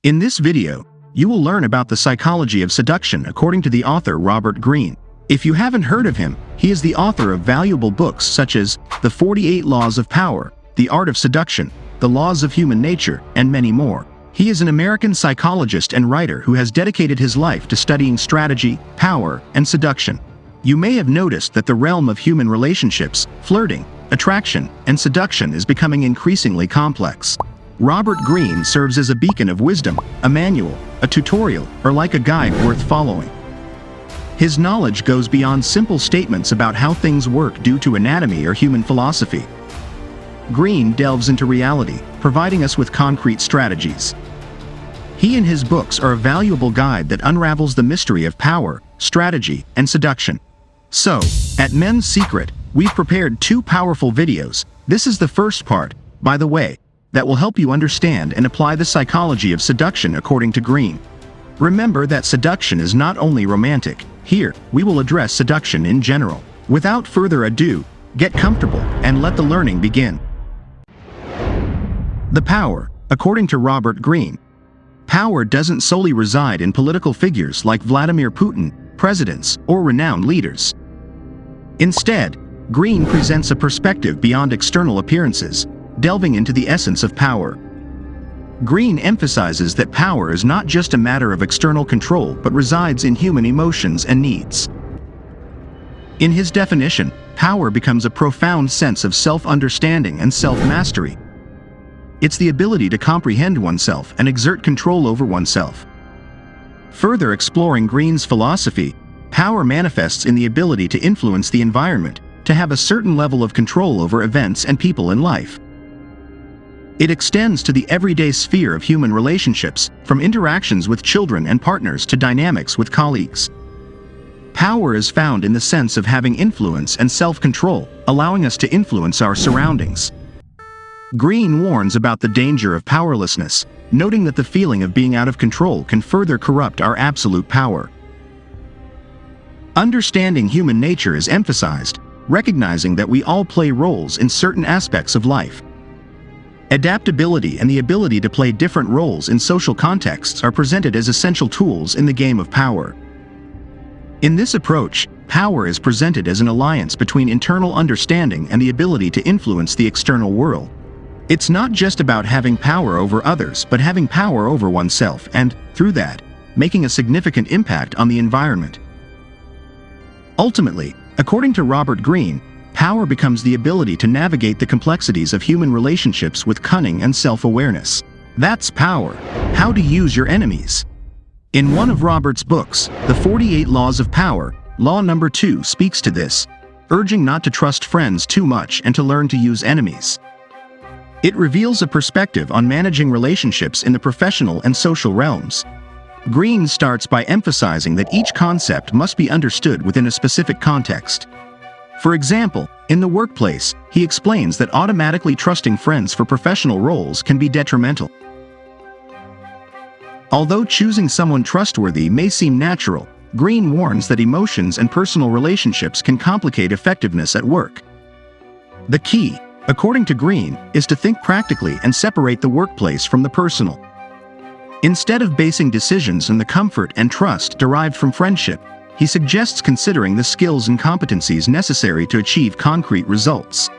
In this video, you will learn about the psychology of seduction according to the author Robert Greene. If you haven't heard of him, he is the author of valuable books such as The 48 Laws of Power, The Art of Seduction, The Laws of Human Nature, and many more. He is an American psychologist and writer who has dedicated his life to studying strategy, power, and seduction. You may have noticed that the realm of human relationships, flirting, attraction, and seduction is becoming increasingly complex. Robert Greene serves as a beacon of wisdom, a manual, a tutorial, or like a guide worth following. His knowledge goes beyond simple statements about how things work due to anatomy or human philosophy. Greene delves into reality, providing us with concrete strategies. He and his books are a valuable guide that unravels the mystery of power, strategy, and seduction. So, at Men's Secret, we've prepared 2 powerful videos. This is the first part, by the way, that will help you understand and apply the psychology of seduction according to Greene. Remember that seduction is not only romantic. Here, we will address seduction in general. Without further ado, get comfortable and let the learning begin. The power, according to Robert Greene. Power doesn't solely reside in political figures like Vladimir Putin, presidents, or renowned leaders. Instead, Greene presents a perspective beyond external appearances, delving into the essence of power. Greene emphasizes that power is not just a matter of external control but resides in human emotions and needs. In his definition, power becomes a profound sense of self-understanding and self-mastery. It's the ability to comprehend oneself and exert control over oneself. Further exploring Greene's philosophy, power manifests in the ability to influence the environment, to have a certain level of control over events and people in life. It extends to the everyday sphere of human relationships, from interactions with children and partners to dynamics with colleagues. Power is found in the sense of having influence and self-control, allowing us to influence our surroundings. Greene warns about the danger of powerlessness, noting that the feeling of being out of control can further corrupt our absolute power. Understanding human nature is emphasized, recognizing that we all play roles in certain aspects of life. Adaptability and the ability to play different roles in social contexts are presented as essential tools in the game of power. In this approach, power is presented as an alliance between internal understanding and the ability to influence the external world. It's not just about having power over others, but having power over oneself and, through that, making a significant impact on the environment. Ultimately, according to Robert Greene, power becomes the ability to navigate the complexities of human relationships with cunning and self-awareness. That's power. How to use your enemies. In one of Robert's books, The 48 Laws of Power, Law Number 2 speaks to this, urging not to trust friends too much and to learn to use enemies. It reveals a perspective on managing relationships in the professional and social realms. Greene starts by emphasizing that each concept must be understood within a specific context. For example, in the workplace, he explains that automatically trusting friends for professional roles can be detrimental. Although choosing someone trustworthy may seem natural, Greene warns that emotions and personal relationships can complicate effectiveness at work. The key, according to Greene, is to think practically and separate the workplace from the personal. Instead of basing decisions on the comfort and trust derived from friendship, he suggests considering the skills and competencies necessary to achieve concrete results.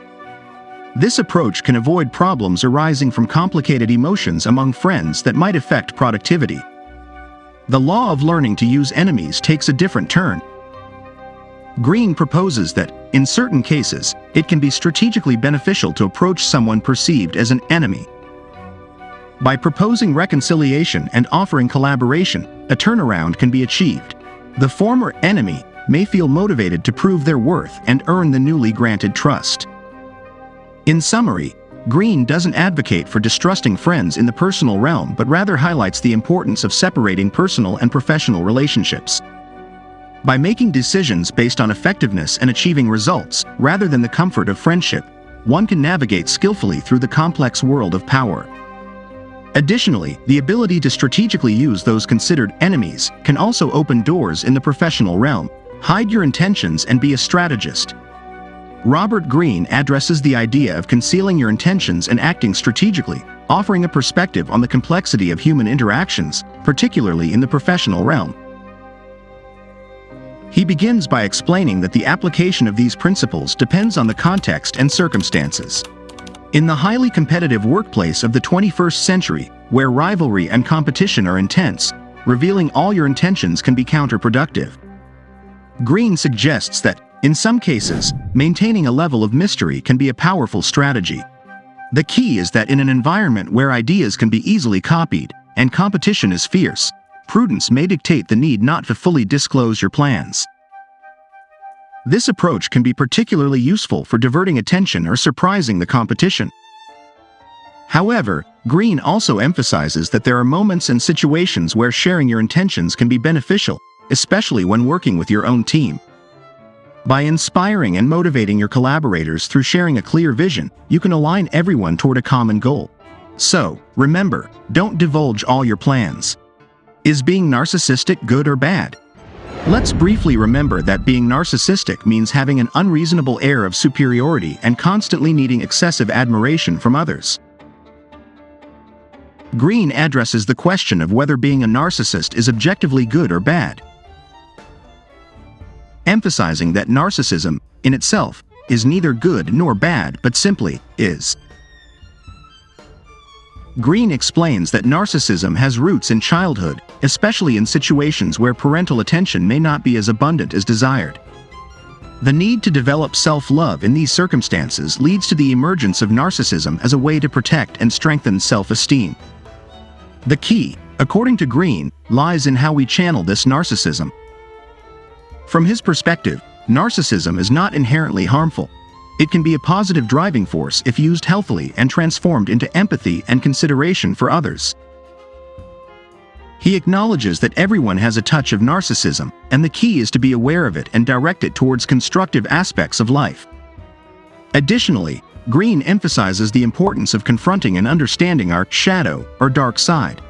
This approach can avoid problems arising from complicated emotions among friends that might affect productivity. The law of learning to use enemies takes a different turn. Greene proposes that, in certain cases, it can be strategically beneficial to approach someone perceived as an enemy. By proposing reconciliation and offering collaboration, a turnaround can be achieved. The former enemy may feel motivated to prove their worth and earn the newly granted trust. In summary, Greene doesn't advocate for distrusting friends in the personal realm but rather highlights the importance of separating personal and professional relationships. By making decisions based on effectiveness and achieving results, rather than the comfort of friendship, one can navigate skillfully through the complex world of power. Additionally, the ability to strategically use those considered enemies can also open doors in the professional realm. Hide your intentions and be a strategist. Robert Greene addresses the idea of concealing your intentions and acting strategically, offering a perspective on the complexity of human interactions, particularly in the professional realm. He begins by explaining that the application of these principles depends on the context and circumstances. In the highly competitive workplace of the 21st century, where rivalry and competition are intense, revealing all your intentions can be counterproductive. Greene suggests that, in some cases, maintaining a level of mystery can be a powerful strategy. The key is that in an environment where ideas can be easily copied and competition is fierce, prudence may dictate the need not to fully disclose your plans. This approach can be particularly useful for diverting attention or surprising the competition. However, Greene also emphasizes that there are moments and situations where sharing your intentions can be beneficial, especially when working with your own team. By inspiring and motivating your collaborators through sharing a clear vision, you can align everyone toward a common goal. So, remember, don't divulge all your plans. Is being narcissistic good or bad? Let's briefly remember that being narcissistic means having an unreasonable air of superiority and constantly needing excessive admiration from others. Greene addresses the question of whether being a narcissist is objectively good or bad, emphasizing that narcissism, in itself, is neither good nor bad but simply is. Greene explains that narcissism has roots in childhood, especially in situations where parental attention may not be as abundant as desired. The need to develop self-love in these circumstances leads to the emergence of narcissism as a way to protect and strengthen self-esteem. The key, according to Greene, lies in how we channel this narcissism. From his perspective, narcissism is not inherently harmful. It can be a positive driving force if used healthily and transformed into empathy and consideration for others. He acknowledges that everyone has a touch of narcissism, and the key is to be aware of it and direct it towards constructive aspects of life. Additionally, Greene emphasizes the importance of confronting and understanding our shadow or dark side.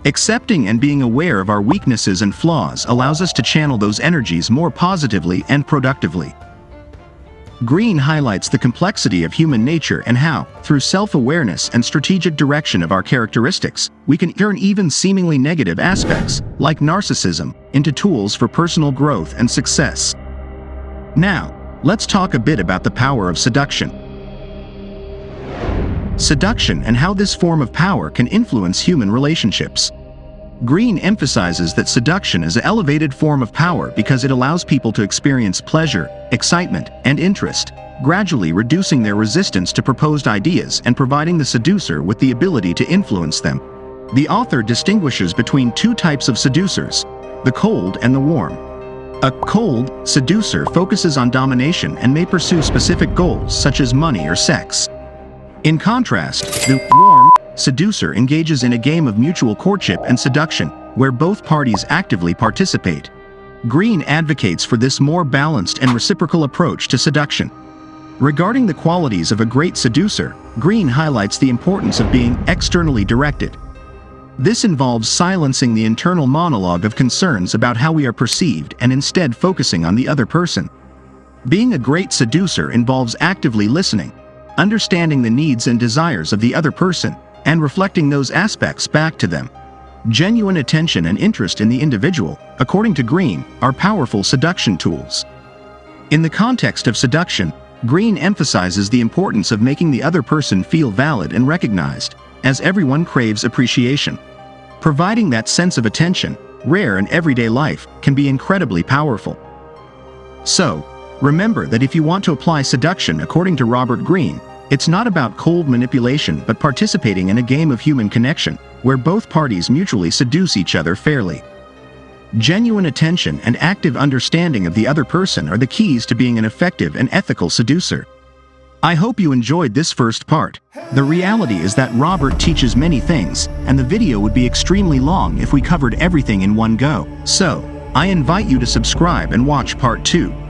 Accepting and being aware of our weaknesses and flaws allows us to channel those energies more positively and productively. Greene highlights the complexity of human nature and how, through self-awareness and strategic direction of our characteristics, we can turn even seemingly negative aspects, like narcissism, into tools for personal growth and success. Now, let's talk a bit about the power of seduction. Seduction and how this form of power can influence human relationships. Greene emphasizes that seduction is an elevated form of power because it allows people to experience pleasure, excitement, and interest, gradually reducing their resistance to proposed ideas and providing the seducer with the ability to influence them. The author distinguishes between two types of seducers, the cold and the warm. A cold seducer focuses on domination and may pursue specific goals such as money or sex. In contrast, the warm seducer engages in a game of mutual courtship and seduction, where both parties actively participate. Greene advocates for this more balanced and reciprocal approach to seduction. Regarding the qualities of a great seducer, Greene highlights the importance of being externally directed. This involves silencing the internal monologue of concerns about how we are perceived and instead focusing on the other person. Being a great seducer involves actively listening, understanding the needs and desires of the other person, and reflecting those aspects back to them. Genuine attention and interest in the individual, according to Greene, are powerful seduction tools. In the context of seduction, Greene emphasizes the importance of making the other person feel valid and recognized, as everyone craves appreciation. Providing that sense of attention, rare in everyday life, can be incredibly powerful. So, remember that if you want to apply seduction according to Robert Greene, it's not about cold manipulation but participating in a game of human connection, where both parties mutually seduce each other fairly. Genuine attention and active understanding of the other person are the keys to being an effective and ethical seducer. I hope you enjoyed this first part. The reality is that Robert teaches many things, and the video would be extremely long if we covered everything in one go. So, I invite you to subscribe and watch part 2.